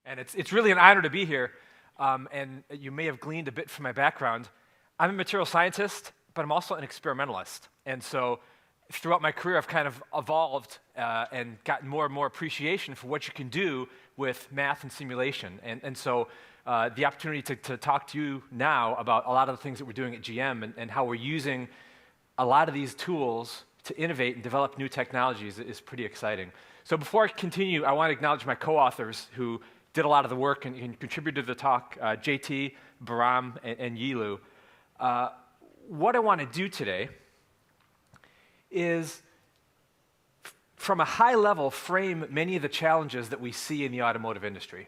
And it's really an honor to be here. And you may have gleaned a bit from my background. I'm a material scientist, but I'm also an experimentalist. And so throughout my career, I've kind of evolved and gotten more and more appreciation for what you can do with math and simulation. And so the opportunity to talk to you now about a lot of the things that we're doing at GM and how we're using a lot of these tools to innovate and develop new technologies is pretty exciting. So before I continue, I want to acknowledge my co-authors who did a lot of the work and contributed to the talk, JT, Baram, and Yilu. What I want to do today is, from a high level, frame many of the challenges that we see in the automotive industry.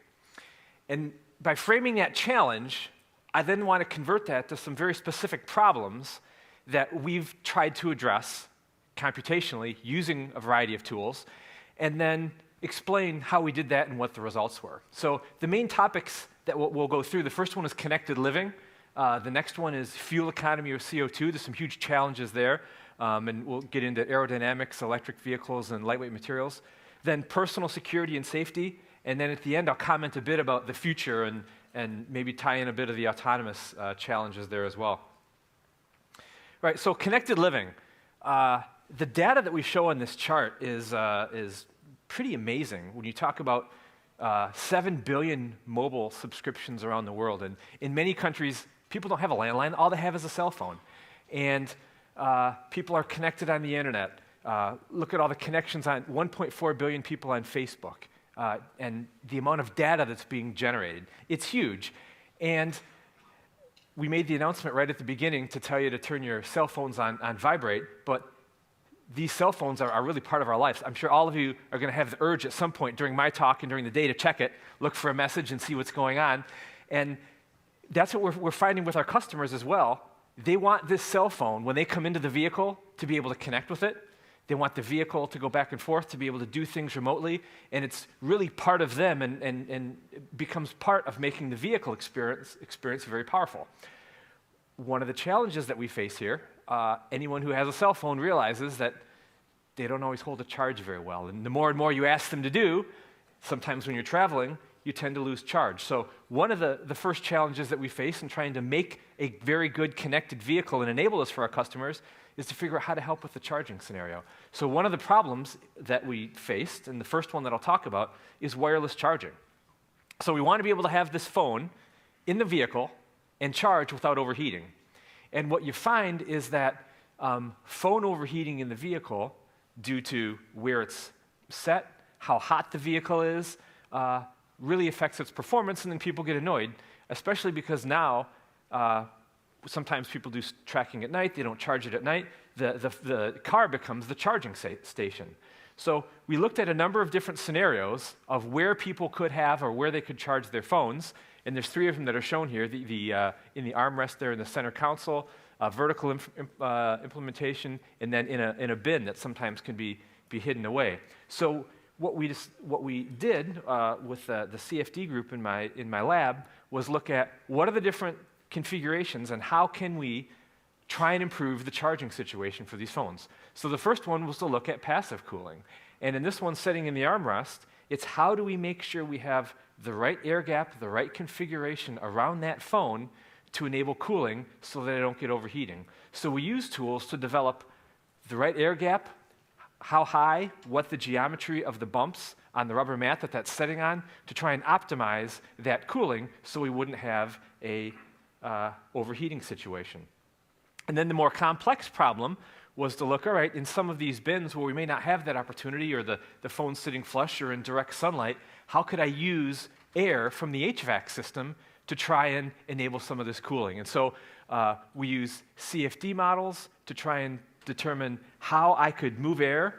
And by framing that challenge, I then want to convert that to some very specific problems that we've tried to address computationally using a variety of tools, and then explain how we did that and what the results were. So the main topics that we'll go through, the first one is connected living. The next one is fuel economy or CO2. There's some huge challenges there. And we'll get into aerodynamics, electric vehicles, and lightweight materials. Then personal security and safety. And then at the end, I'll comment a bit about the future and maybe tie in a bit of the autonomous challenges there as well. Right, so connected living. The data that we show on this chart is pretty amazing when you talk about 7 billion mobile subscriptions around the world. And in many countries, people don't have a landline. All they have is a cell phone. And people are connected on the internet. Look at all the connections on 1.4 billion people on Facebook and the amount of data that's being generated. It's huge. And we made the announcement right at the beginning to tell you to turn your cell phones on vibrate, but these cell phones are really part of our lives. I'm sure all of you are going to have the urge at some point during my talk and during the day to check it, look for a message and see what's going on. And that's what we're finding with our customers as well. They want this cell phone, when they come into the vehicle, to be able to connect with it. They want the vehicle to go back and forth, to be able to do things remotely. And it's really part of them and it becomes part of making the vehicle experience very powerful. One of the challenges that we face here, anyone who has a cell phone realizes that they don't always hold a charge very well. And the more and more you ask them to do, sometimes when you're traveling, you tend to lose charge. So one of the first challenges that we face in trying to make a very good connected vehicle and enable this for our customers is to figure out how to help with the charging scenario. So one of the problems that we faced, and the first one that I'll talk about, is wireless charging. So we want to be able to have this phone in the vehicle and charge without overheating. And what you find is that phone overheating in the vehicle, due to where it's set, how hot the vehicle is, really affects its performance, and then people get annoyed, especially because now sometimes people do tracking at night, they don't charge it at night, the car becomes the charging station. So we looked at a number of different scenarios of where people could have or where they could charge their phones, and there's 3 of them that are shown here, in the armrest there in the center console, vertical implementation, and then in a bin that sometimes can be hidden away. So what we did with the CFD group in my lab was look at what are the different configurations and how can we try and improve the charging situation for these phones. So the first one was to look at passive cooling. And in this one, setting in the armrest, it's how do we make sure we have the right air gap, the right configuration around that phone to enable cooling so that it don't get overheating. So we use tools to develop the right air gap, how high, what the geometry of the bumps on the rubber mat that that's setting on, to try and optimize that cooling so we wouldn't have a overheating situation. And then the more complex problem was to look, all right, in some of these bins where we may not have that opportunity or the phone's sitting flush or in direct sunlight, how could I use air from the HVAC system to try and enable some of this cooling? And so we use CFD models to try and determine how I could move air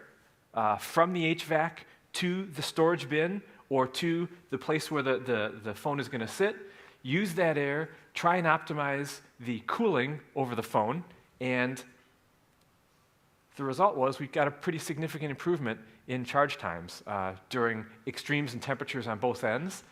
from the HVAC to the storage bin or to the place where the phone is going to sit, use that air, try and optimize the cooling over the phone, and the result was we got a pretty significant improvement in charge times during extremes in temperatures on both ends.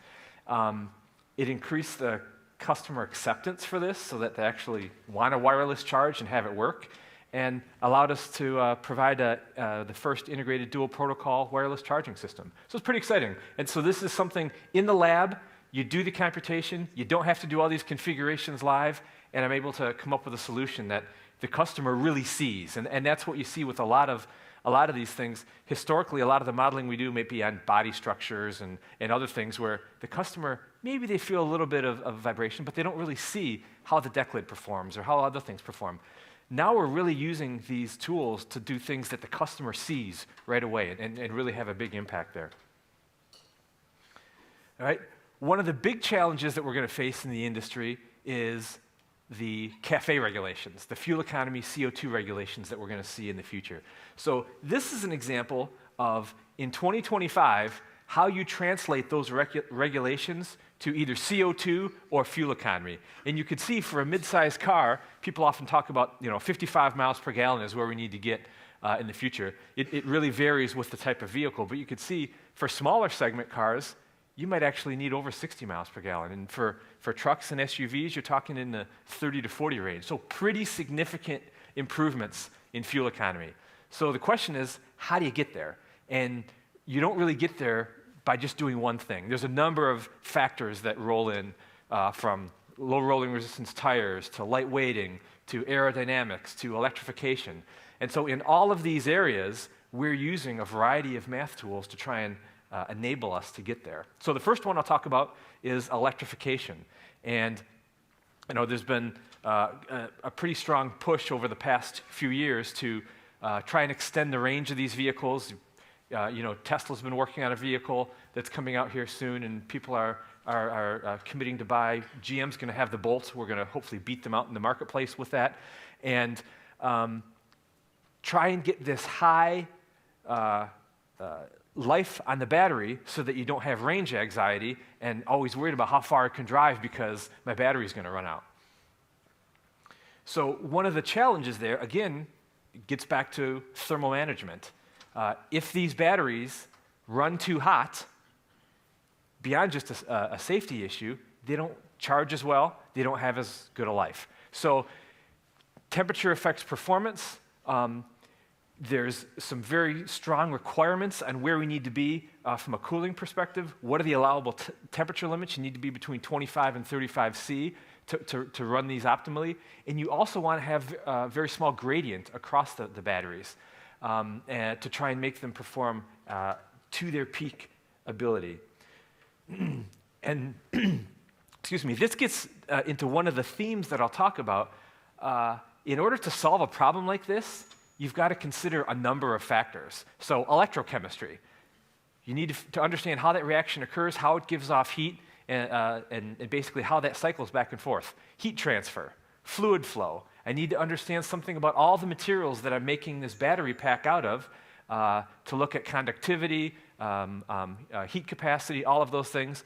It increased the customer acceptance for this so that they actually want a wireless charge and have it work. and allowed us to provide the first integrated dual protocol wireless charging system. So it's pretty exciting. And so this is something in the lab, you do the computation, you don't have to do all these configurations live, and I'm able to come up with a solution that the customer really sees. And that's what you see with a lot of these things. Historically, a lot of the modeling we do may be on body structures and other things where the customer, maybe they feel a little bit of vibration, but they don't really see how the deck lid performs or how other things perform. Now we're really using these tools to do things that the customer sees right away and really have a big impact there. All right? One of the big challenges that we're going to face in the industry is the CAFE regulations, the fuel economy CO2 regulations that we're going to see in the future. So this is an example of, in 2025, how you translate those regulations to either CO2 or fuel economy. And you could see for a mid-sized car, people often talk about 55 miles per gallon is where we need to get in the future. It really varies with the type of vehicle, but you could see for smaller segment cars, you might actually need over 60 miles per gallon. And for trucks and SUVs, you're talking in the 30 to 40 range. So pretty significant improvements in fuel economy. So the question is, how do you get there? And you don't really get there by just doing one thing. There's a number of factors that roll in, from low rolling resistance tires to light weighting to aerodynamics to electrification. And so in all of these areas, we're using a variety of math tools to try and enable us to get there. So the first one I'll talk about is electrification. And there's been a pretty strong push over the past few years to try and extend the range of these vehicles. Tesla's been working on a vehicle that's coming out here soon, and people are committing to buy. GM's going to have the Bolt. We're going to hopefully beat them out in the marketplace with that. And try and get this high life on the battery so that you don't have range anxiety and always worried about how far it can drive because my battery's going to run out. So one of the challenges there, again, gets back to thermal management. If these batteries run too hot, beyond just a safety issue, they don't charge as well, they don't have as good a life. So temperature affects performance. There's some very strong requirements on where we need to be from a cooling perspective. What are the allowable temperature limits? You need to be between 25 and 35 C to run these optimally. And you also want to have a very small gradient across the batteries and to try and make them perform to their peak ability. And excuse me, this gets into one of the themes that I'll talk about. In order to solve a problem like this, you've got to consider a number of factors. So electrochemistry. You need to understand how that reaction occurs, how it gives off heat, and basically how that cycles back and forth. Heat transfer, fluid flow. I need to understand something about all the materials that I'm making this battery pack out of to look at conductivity, heat capacity, all of those things.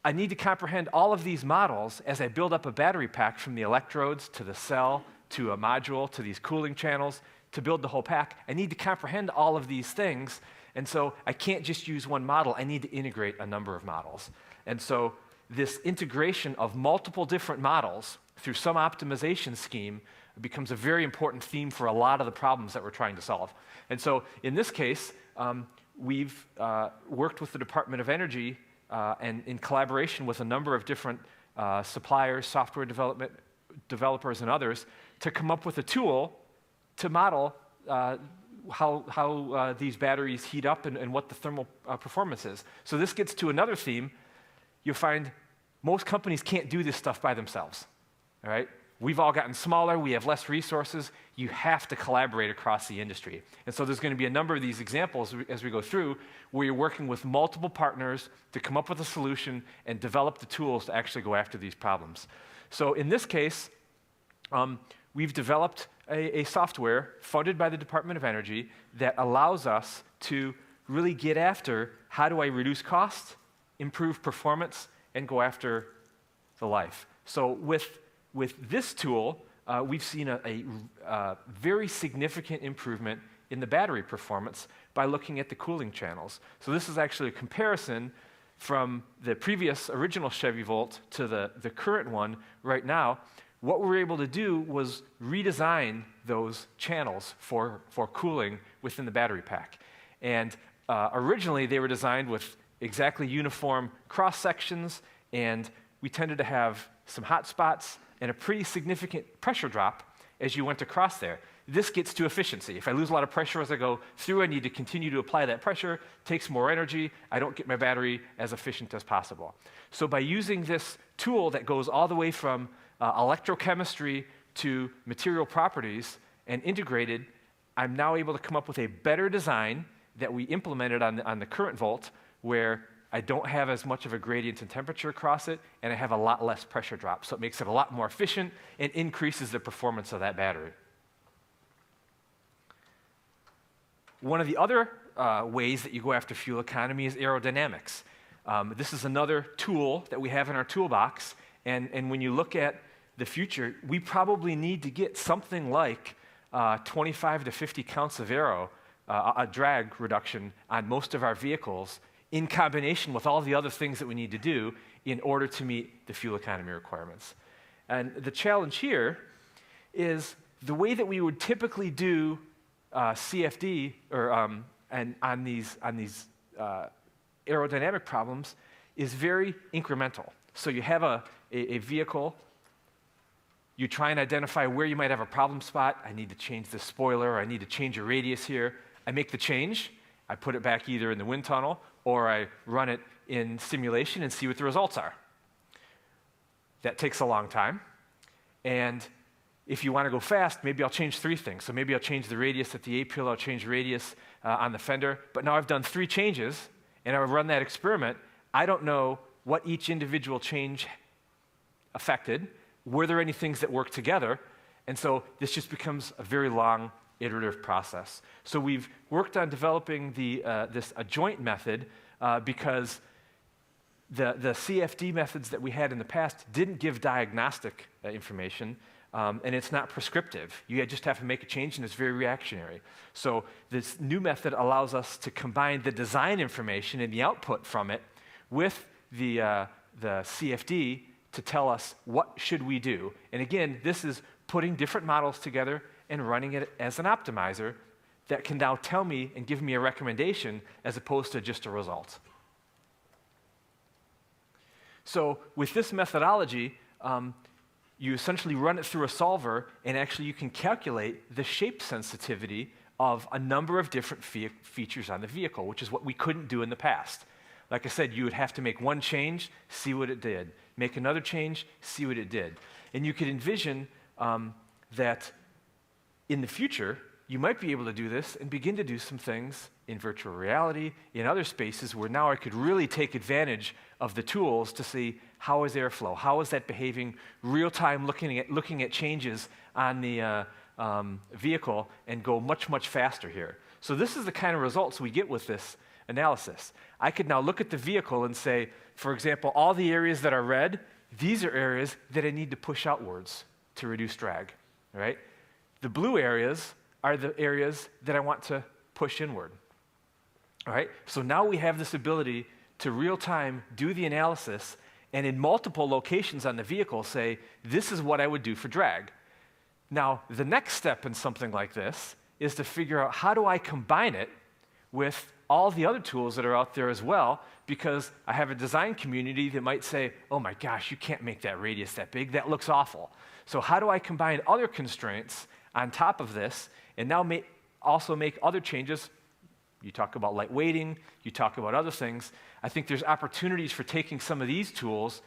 I need to comprehend all of these models as I build up a battery pack from the electrodes to the cell to a module to these cooling channels to build the whole pack. I need to comprehend all of these things, and so I can't just use one model. I need to integrate a number of models. And so this integration of multiple different models through some optimization scheme becomes a very important theme for a lot of the problems that we're trying to solve. And so in this case, we've worked with the Department of Energy and in collaboration with a number of different suppliers, software developers, and others to come up with a tool to model how these batteries heat up and what the thermal performance is. So this gets to another theme. You'll find most companies can't do this stuff by themselves. All right? We've all gotten smaller, we have less resources, you have to collaborate across the industry. And so there's going to be a number of these examples as we go through where you're working with multiple partners to come up with a solution and develop the tools to actually go after these problems. So in this case, we've developed a software funded by the Department of Energy that allows us to really get after how do I reduce cost, improve performance, and go after the life. So with this tool, we've seen a very significant improvement in the battery performance by looking at the cooling channels. So this is actually a comparison from the previous original Chevy Volt to the current one right now, what we were able to do was redesign those channels for cooling within the battery pack. And originally, they were designed with exactly uniform cross-sections, and we tended to have some hot spots and a pretty significant pressure drop as you went across there. This gets to efficiency. If I lose a lot of pressure as I go through, I need to continue to apply that pressure, takes more energy, I don't get my battery as efficient as possible. So by using this tool that goes all the way from electrochemistry to material properties and integrated, I'm now able to come up with a better design that we implemented on the current volt, where I don't have as much of a gradient in temperature across it, and I have a lot less pressure drop. So it makes it a lot more efficient and increases the performance of that battery. One of the other ways that you go after fuel economy is aerodynamics. This is another tool that we have in our toolbox, and when you look at the future, we probably need to get something like 25 to 50 counts of aero, a drag reduction on most of our vehicles, in combination with all the other things that we need to do in order to meet the fuel economy requirements. And the challenge here is the way that we would typically do CFD and on these aerodynamic problems is very incremental. So you have a vehicle, you try and identify where you might have a problem spot. I need to change the spoiler, or I need to change a radius here. I make the change, I put it back either in the wind tunnel, or I run it in simulation and see what the results are. That takes a long time. And if you want to go fast, maybe I'll change 3 things. So maybe I'll change the radius at the A-peel, I'll change radius on the fender. But now I've done 3 changes, and I've run that experiment. I don't know what each individual change affected. Were there any things that worked together? And so this just becomes a very long iterative process. So we've worked on developing this joint method because the CFD methods that we had in the past didn't give diagnostic information, and it's not prescriptive. You just have to make a change, and it's very reactionary. So this new method allows us to combine the design information and the output from it with the CFD to tell us what should we do. And again, this is putting different models together and running it as an optimizer that can now tell me and give me a recommendation as opposed to just a result. So with this methodology, you essentially run it through a solver, and actually you can calculate the shape sensitivity of a number of different features on the vehicle, which is what we couldn't do in the past. Like I said, you would have to make one change, see what it did. Make another change, see what it did. And you could envision that in the future, you might be able to do this and begin to do some things in virtual reality, in other spaces where now I could really take advantage of the tools to see how is airflow, how is that behaving, real-time looking at changes on the vehicle, and go much, much faster here. So this is the kind of results we get with this analysis. I could now look at the vehicle and say, for example, all the areas that are red, these are areas that I need to push outwards to reduce drag, right? The blue areas are the areas that I want to push inward, all right? So now we have this ability to real-time do the analysis, and in multiple locations on the vehicle say, this is what I would do for drag. Now, the next step in something like this is to figure out, how do I combine it with all the other tools that are out there as well, because I have a design community that might say, oh my gosh, you can't make that radius that big, that looks awful. So how do I combine other constraints on top of this, and now also make other changes? You talk about light weighting, you talk about other things. I think there's opportunities for taking some of these tools,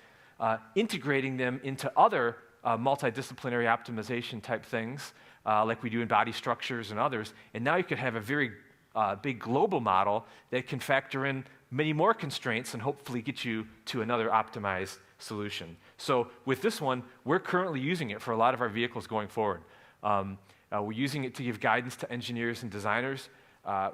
integrating them into other multidisciplinary optimization type things, like we do in body structures and others, and now you could have a very big global model that can factor in many more constraints and hopefully get you to another optimized solution. So with this one, we're currently using it for a lot of our vehicles going forward. We're using it to give guidance to engineers and designers.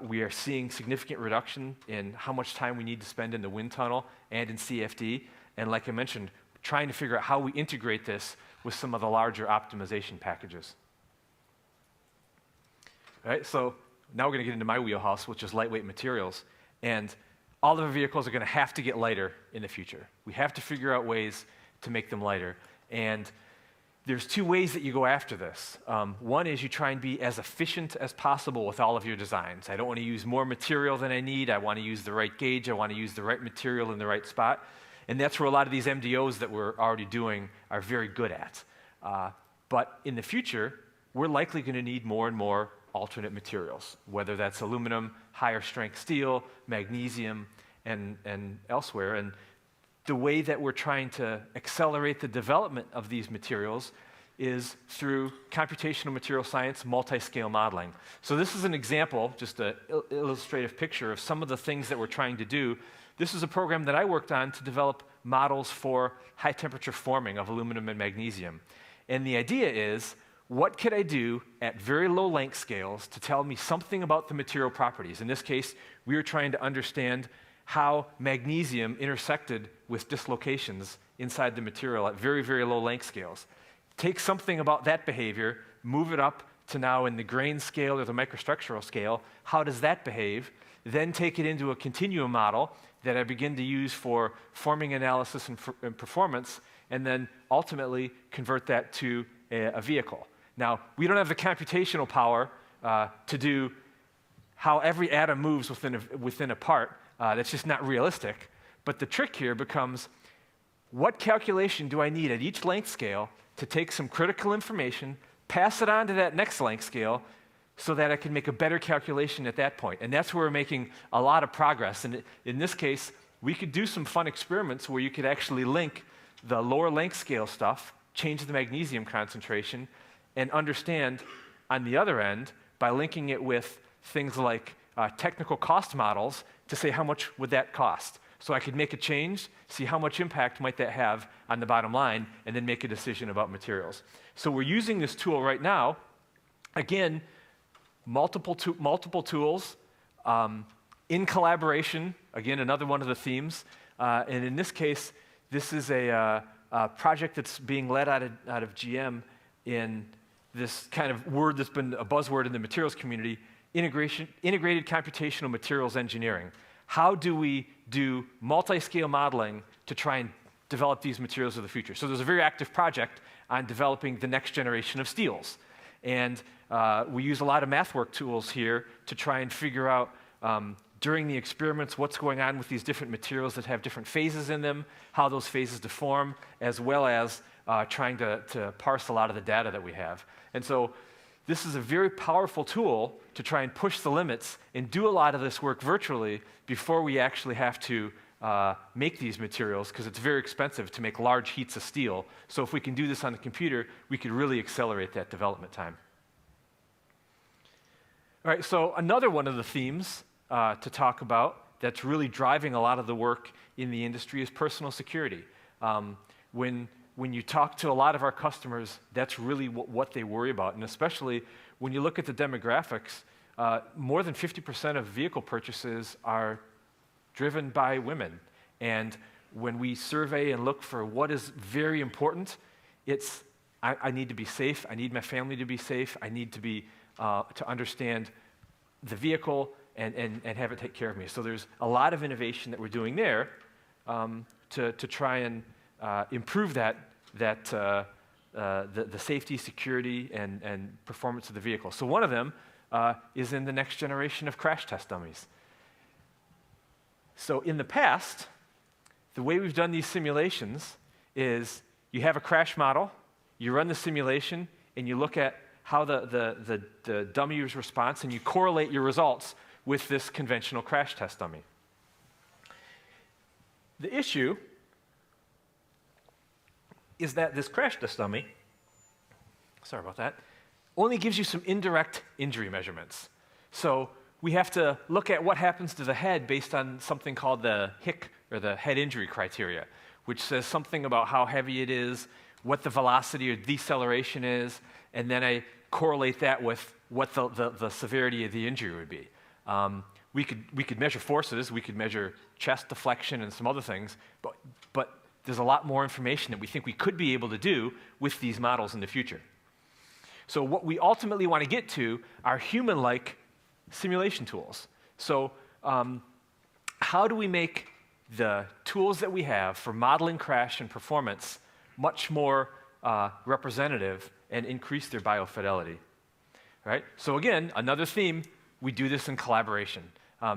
We are seeing significant reduction in how much time we need to spend in the wind tunnel and in CFD. And like I mentioned, trying to figure out how we integrate this with some of the larger optimization packages. All right, so now we're going to get into my wheelhouse, which is lightweight materials. And all of our vehicles are going to have to get lighter in the future. We have to figure out ways to make them lighter. And there's two ways that you go after this. One is you try and be as efficient as possible with all of your designs. I don't want to use more material than I need. I want to use the right gauge. I want to use the right material in the right spot. And that's where a lot of these MDOs that we're already doing are very good at. But in the future, we're likely going to need more and more alternate materials, whether that's aluminum, higher strength steel, magnesium, and elsewhere. And the way that we're trying to accelerate the development of these materials is through computational material science, multiscale modeling. So this is an example, just an illustrative picture of some of the things that we're trying to do. This is a program that I worked on to develop models for high temperature forming of aluminum and magnesium. And the idea is, what could I do at very low length scales to tell me something about the material properties? In this case, we were trying to understand how magnesium intersected with dislocations inside the material at very, very low length scales. Take something about that behavior, move it up to now in the grain scale or the microstructural scale. How does that behave? Then take it into a continuum model that I begin to use for forming analysis and performance, and then ultimately convert that to a vehicle. Now, we don't have the computational power to do how every atom moves within a part. That's just not realistic. But the trick here becomes, what calculation do I need at each length scale to take some critical information, pass it on to that next length scale, so that I can make a better calculation at that point? And that's where we're making a lot of progress. And in this case, we could do some fun experiments where you could actually link the lower length scale stuff, change the magnesium concentration, and understand on the other end, by linking it with things like technical cost models, to say how much would that cost. So I could make a change, see how much impact might that have on the bottom line, and then make a decision about materials. So we're using this tool right now. Again, multiple tools in collaboration. Again, another one of the themes. And in this case, this is a project that's being led out of GM in this kind of word that's been a buzzword in the materials community, integrated computational materials engineering. How do we do multi-scale modeling to try and develop these materials of the future? So there's a very active project on developing the next generation of steels. And we use a lot of MathWork tools here to try and figure out during the experiments what's going on with these different materials that have different phases in them, how those phases deform, as well as trying to parse a lot of the data that we have. And so this is a very powerful tool to try and push the limits and do a lot of this work virtually before we actually have to make these materials, because it's very expensive to make large heats of steel. So if we can do this on the computer, we could really accelerate that development time. All right, so another one of the themes to talk about that's really driving a lot of the work in the industry is personal security. When you talk to a lot of our customers, that's really what they worry about. And especially when you look at the demographics, more than 50% of vehicle purchases are driven by women. And when we survey and look for what is very important, it's I need to be safe, I need my family to be safe, I need to be to understand the vehicle and have it take care of me. So there's a lot of innovation that we're doing there to try and improve the safety, security, and performance of the vehicle. So one of them is in the next generation of crash test dummies. So in the past, the way we've done these simulations is you have a crash model, you run the simulation, and you look at how the dummy's response, and you correlate your results with this conventional crash test dummy. The issue is that this crash test dummy, sorry about that, only gives you some indirect injury measurements. So we have to look at what happens to the head based on something called the HIC, or the head injury criteria, which says something about how heavy it is, what the velocity or deceleration is, and then I correlate that with what the severity of the injury would be. We could measure forces, we could measure chest deflection and some other things, but there's a lot more information that we think we could be able to do with these models in the future. So what we ultimately want to get to are human-like simulation tools. So how do we make the tools that we have for modeling crash and performance much more representative and increase their biofidelity. Right? So again, another theme, we do this in collaboration.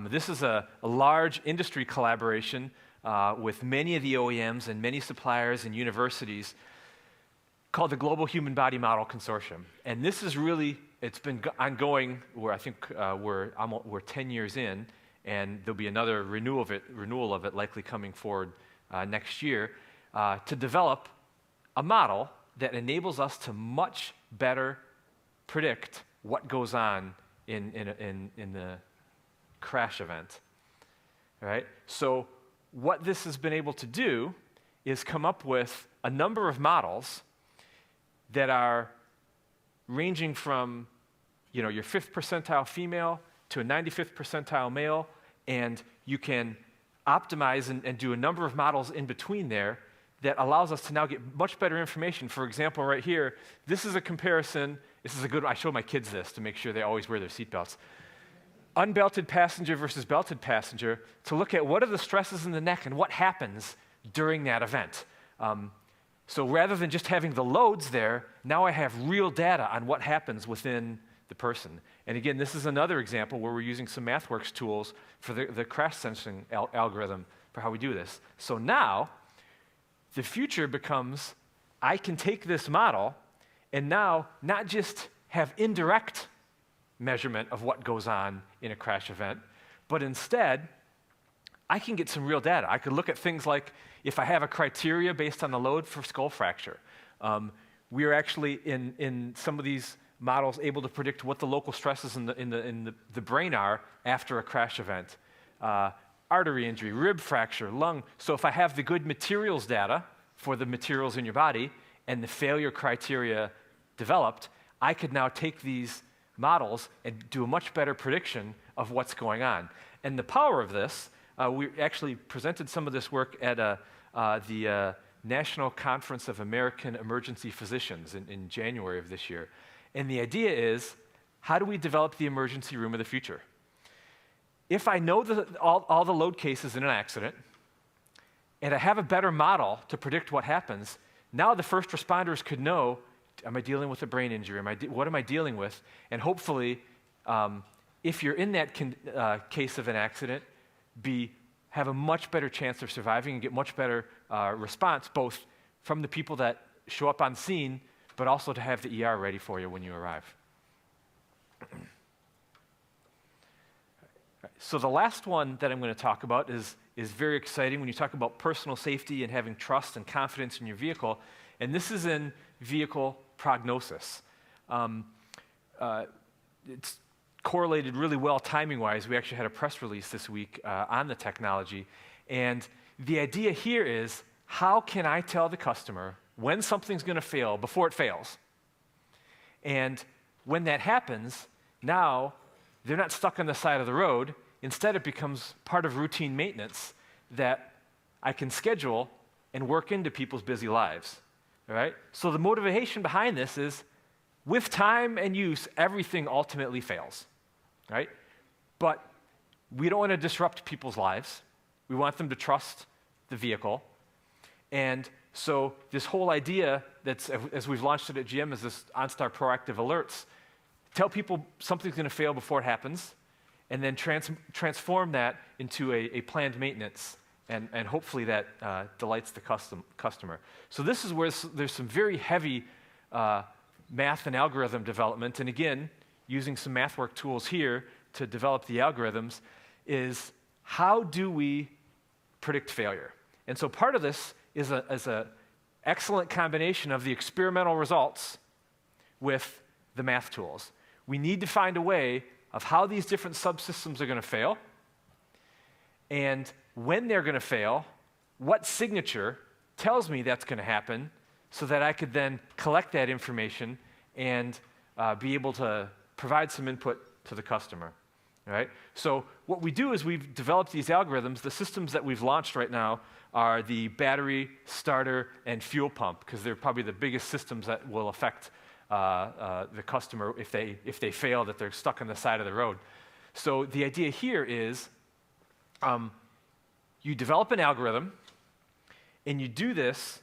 This is a large industry collaboration with many of the OEMs and many suppliers and universities called the Global Human Body Model Consortium. And this is really, it's been ongoing, where I think we're 10 years in, and there'll be another renewal of it likely coming forward next year, to develop a model that enables us to much better predict what goes on in the crash event. All right? So what this has been able to do is come up with a number of models that are ranging from your 5th percentile female to a 95th percentile male, and you can optimize and do a number of models in between there that allows us to now get much better information. For example, right here, this is a comparison. This is a good one. I show my kids this to make sure they always wear their seatbelts. Unbelted passenger versus belted passenger, to look at what are the stresses in the neck and what happens during that event. So rather than just having the loads there, now I have real data on what happens within the person. And again, this is another example where we're using some MathWorks tools for the crash sensing algorithm for how we do this. So now, the future becomes, I can take this model and now not just have indirect measurement of what goes on in a crash event, but instead, I can get some real data. I could look at things like if I have a criteria based on the load for skull fracture. We are actually, in some of these models, able to predict what the local stresses in the brain are after a crash event. Artery injury, rib fracture, lung. So if I have the good materials data for the materials in your body and the failure criteria developed, I could now take these models and do a much better prediction of what's going on. And the power of this, we actually presented some of this work at the National Conference of American Emergency Physicians in January of this year. And the idea is, how do we develop the emergency room of the future? If I know all the load cases in an accident, and I have a better model to predict what happens, now the first responders could know, am I dealing with a brain injury? What am I dealing with? And hopefully, if you're in that case of an accident, have a much better chance of surviving and get much better response, both from the people that show up on scene, but also to have the ER ready for you when you arrive. So the last one that I'm going to talk about is very exciting when you talk about personal safety and having trust and confidence in your vehicle, and this is in vehicle prognosis. It's correlated really well timing-wise. We actually had a press release this week on the technology, and the idea here is, how can I tell the customer when something's going to fail before it fails? And when that happens, now they're not stuck on the side of the road. Instead, it becomes part of routine maintenance that I can schedule and work into people's busy lives. All right? So the motivation behind this is, with time and use, everything ultimately fails. Right? But we don't want to disrupt people's lives. We want them to trust the vehicle. And so this whole idea, as we've launched it at GM, is this ONSTAR Proactive Alerts. Tell people something's going to fail before it happens, and then transform that into a planned maintenance, and hopefully that delights the customer. So this is where there's some very heavy math and algorithm development, and again, using some MathWorks tools here to develop the algorithms, is how do we predict failure? And so part of this is an excellent combination of the experimental results with the math tools. We need to find a way of how these different subsystems are going to fail, and when they're going to fail, what signature tells me that's going to happen, so that I could then collect that information and be able to provide some input to the customer. All right? So what we do is we've developed these algorithms. The systems that we've launched right now are the battery, starter, and fuel pump, because they're probably the biggest systems that will affect the customer if they fail, that they're stuck on the side of the road. So the idea here is you develop an algorithm, and you do this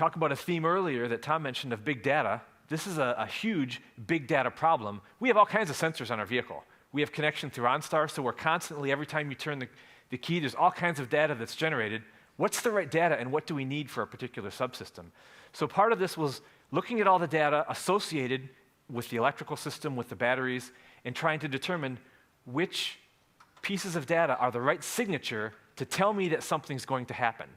talk about a theme earlier that Tom mentioned of big data. This is a huge big data problem. We have all kinds of sensors on our vehicle. We have connection through ONSTAR, so we're constantly, every time you turn the key, there's all kinds of data that's generated. What's the right data and what do we need for a particular subsystem? So part of this was looking at all the data associated with the electrical system, with the batteries, and trying to determine which pieces of data are the right signature to tell me that something's going to happen.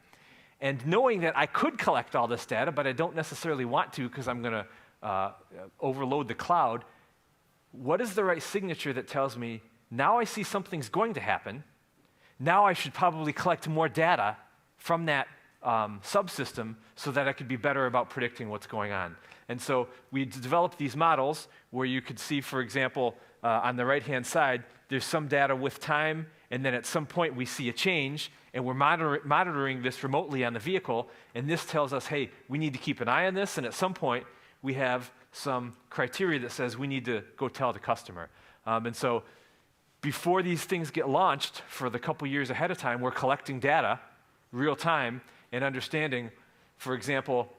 And knowing that I could collect all this data, but I don't necessarily want to because I'm going to overload the cloud, what is the right signature that tells me, now I see something's going to happen, now I should probably collect more data from that subsystem so that I could be better about predicting what's going on. And so we developed these models where you could see, for example, on the right-hand side, there's some data with time, and then at some point we see a change, and we're monitoring this remotely on the vehicle, and this tells us, hey, we need to keep an eye on this, and at some point we have some criteria that says we need to go tell the customer. And so before these things get launched for the couple years ahead of time, we're collecting data real time and understanding, for example,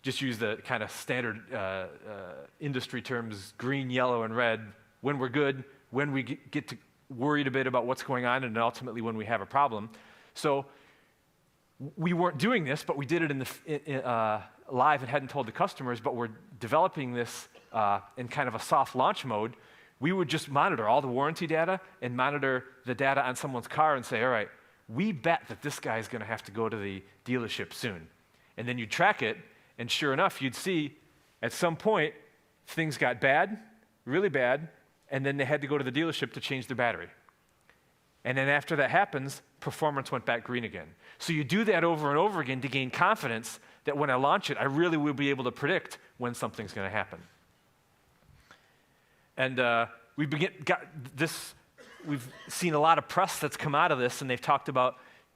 just use the kind of standard industry terms, green, yellow, and red, when we're good, when we get to worried a bit about what's going on, and ultimately when we have a problem. So we weren't doing this, but we did it in live and hadn't told the customers, but we're developing this in kind of a soft launch mode. We would just monitor all the warranty data and monitor the data on someone's car and say, all right, we bet that this guy is going to have to go to the dealership soon. And then you'd track it, and sure enough, you'd see at some point things got bad, really bad, and then they had to go to the dealership to change their battery. And then after that happens, performance went back green again. So you do that over and over again to gain confidence that when I launch it, I really will be able to predict when something's going to happen. And we've seen a lot of press that's come out of this, and they've talked about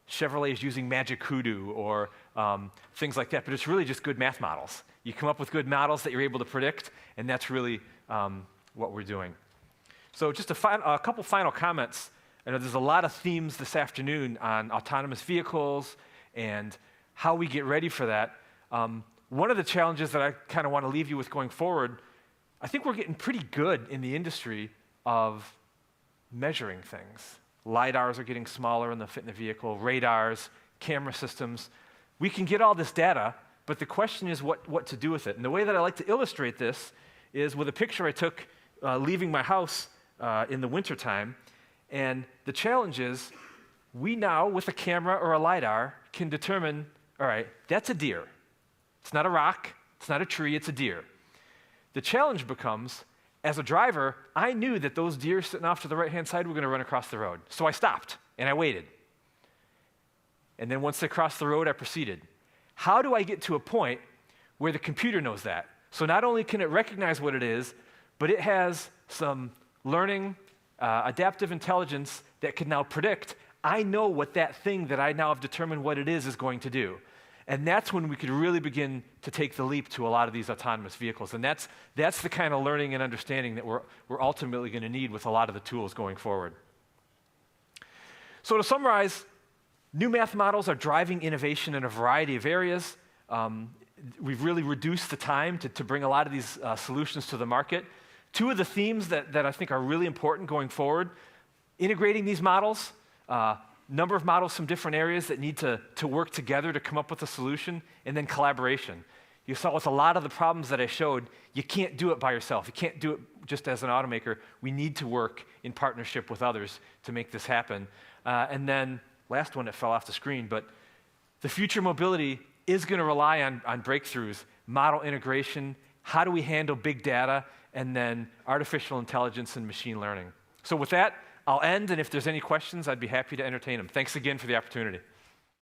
Chevrolet's using Magic Hoodoo or things like that, but it's really just good math models. You come up with good models that you're able to predict, and that's really what we're doing. So just a couple final comments. I know there's a lot of themes this afternoon on autonomous vehicles and how we get ready for that. One of the challenges that I kind of want to leave you with going forward, I think we're getting pretty good in the industry of measuring things. LiDARs are getting smaller and they'll fit in the vehicle, radars, camera systems. We can get all this data, but the question is what to do with it. And the way that I like to illustrate this is with a picture I took leaving my house in the wintertime. And the challenge is, we now, with a camera or a LiDAR, can determine, all right, that's a deer. It's not a rock, it's not a tree, it's a deer. The challenge becomes, as a driver, I knew that those deer sitting off to the right-hand side were going to run across the road. So I stopped, and I waited. And then once they crossed the road, I proceeded. How do I get to a point where the computer knows that? So not only can it recognize what it is, but it has some learning, adaptive intelligence that can now predict, I know what that thing that I now have determined what it is going to do. And that's when we could really begin to take the leap to a lot of these autonomous vehicles. And that's the kind of learning and understanding that we're ultimately going to need with a lot of the tools going forward. So to summarize, new math models are driving innovation in a variety of areas. We've really reduced the time to bring a lot of these solutions to the market. Two of the themes that I think are really important going forward, integrating these models, number of models from different areas that need to work together to come up with a solution, and then collaboration. You saw with a lot of the problems that I showed, you can't do it by yourself. You can't do it just as an automaker. We need to work in partnership with others to make this happen. And then, last one that fell off the screen, but the future mobility is going to rely on breakthroughs, model integration, how do we handle big data, and then artificial intelligence and machine learning. So with that, I'll end, and if there's any questions, I'd be happy to entertain them. Thanks again for the opportunity.